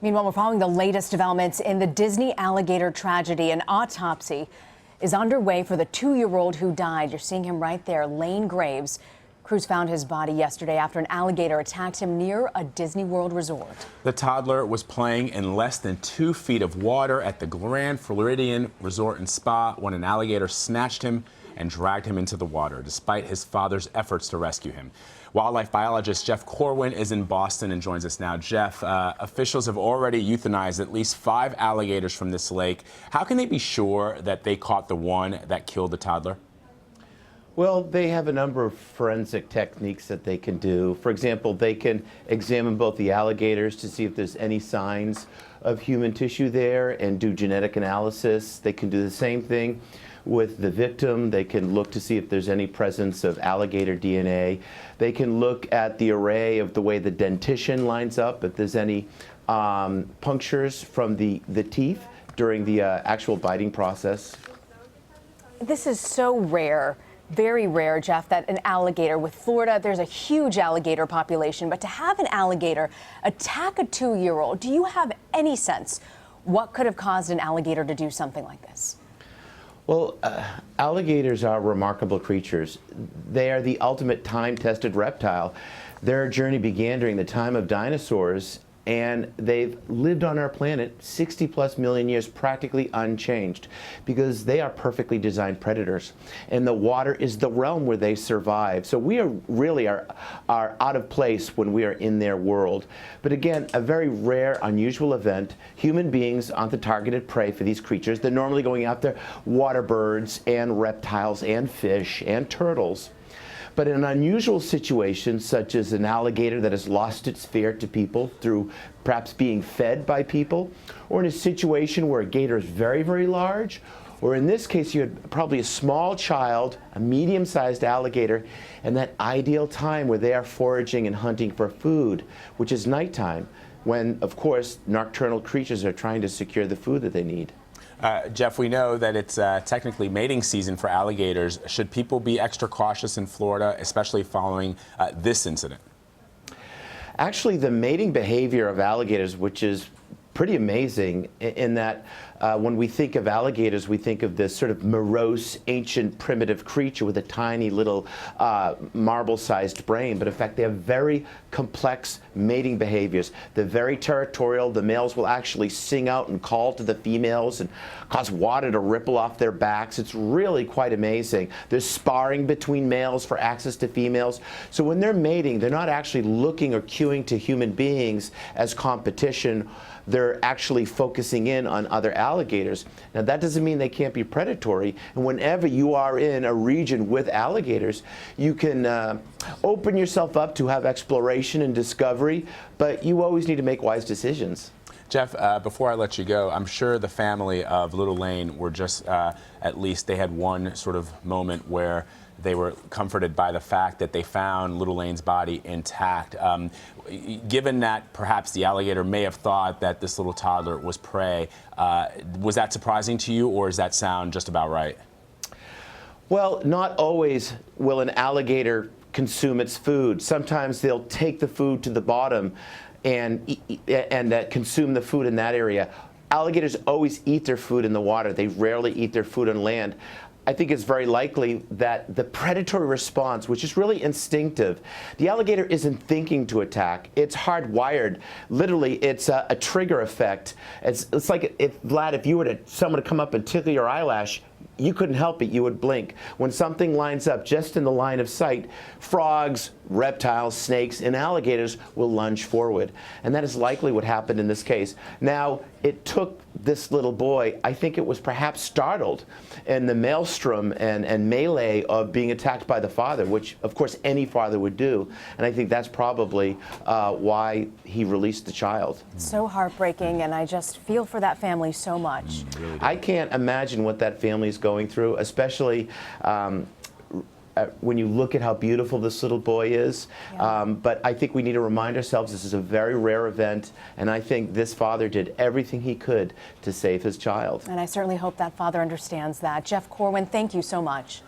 Meanwhile, we're following the latest developments in the Disney alligator tragedy. An autopsy is underway for the 2-year-old who died. You're seeing him right there, Lane Graves. Crews found his body yesterday after an alligator attacked him near a Disney World resort. The toddler was playing in less than 2 feet of water at the Grand Floridian Resort and Spa when an alligator snatched him and dragged him into the water, despite his father's efforts to rescue him. Wildlife biologist Jeff Corwin is in Boston and joins us now. Jeff, officials have already euthanized at least 5 alligators from this lake. How can they be sure that they caught the one that killed the toddler? Well, they have a number of forensic techniques that they can do. For example, they can examine both the alligators to see if there's any signs of human tissue there and do genetic analysis. They can do the same thing with the victim. They can look to see if there's any presence of alligator DNA. They can look at the array of the way the dentition lines up, if there's any punctures from the teeth during the actual biting process. This is so rare. Very rare, Jeff, that an alligator, with Florida, there's a huge alligator population, but to have an alligator attack a 2-year-old, do you have any sense what could have caused an alligator to do something like this? Well, alligators are remarkable creatures. They are the ultimate time-tested reptile. Their journey began during the time of dinosaurs, and they've lived on our planet 60+ million years practically unchanged because they are perfectly designed predators. And the water is the realm where they survive. So we are really are out of place when we are in their world. But again, a very rare, unusual event. Human beings aren't the targeted prey for these creatures. They're normally going after water birds and reptiles and fish and turtles. But in an unusual situation, such as an alligator that has lost its fear to people through perhaps being fed by people, or in a situation where a gator is very, very large, or in this case, you had probably a small child, a medium-sized alligator, and that ideal time where they are foraging and hunting for food, which is nighttime, when, of course, nocturnal creatures are trying to secure the food that they need. Jeff, we know that it's technically mating season for alligators. Should people be extra cautious in Florida, especially following this incident? Actually, the mating behavior of alligators, which is pretty amazing in that when we think of alligators, we think of this sort of morose, ancient, primitive creature with a tiny little marble-sized brain. But in fact, they have very complex mating behaviors. They're very territorial. The males will actually sing out and call to the females and cause water to ripple off their backs. It's really quite amazing. There's sparring between males for access to females. So when they're mating, they're not actually looking or cueing to human beings as competition. They're actually focusing in on other alligators. Now, that doesn't mean they can't be predatory. And whenever you are in a region with alligators, you can open yourself up to have exploration and discovery, but you always need to make wise decisions. Jeff, before I let you go, I'm sure the family of little Lane were just, at least they had one sort of moment where they were comforted by the fact that they found little Lane's body intact. Given that perhaps the alligator may have thought that this little toddler was prey, was that surprising to you, or does that sound just about right? Well, not always will an alligator consume its food. Sometimes they'll take the food to the bottom and consume the food in that area. Alligators always eat their food in the water. They rarely eat their food on land. I think it's very likely that the predatory response, which is really instinctive, the alligator isn't thinking to attack. It's hardwired. Literally, it's a trigger effect. It's like if, Vlad, if you were someone to come up and tickle your eyelash, you couldn't help it, you would blink. When something lines up just in the line of sight, frogs, reptiles, snakes, and alligators will lunge forward. And that is likely what happened in this case. Now, it took this little boy, I think it was perhaps startled in the maelstrom and melee of being attacked by the father, which of course any father would do. And I think that's probably why he released the child. It's so heartbreaking, and I just feel for that family so much. Really I can't imagine what that family is going through, especially when you look at how beautiful this little boy is. Yeah. But I think we need to remind ourselves this is a very rare event, and I think this father did everything he could to save his child. And I certainly hope that father understands that. Jeff Corwin, thank you so much.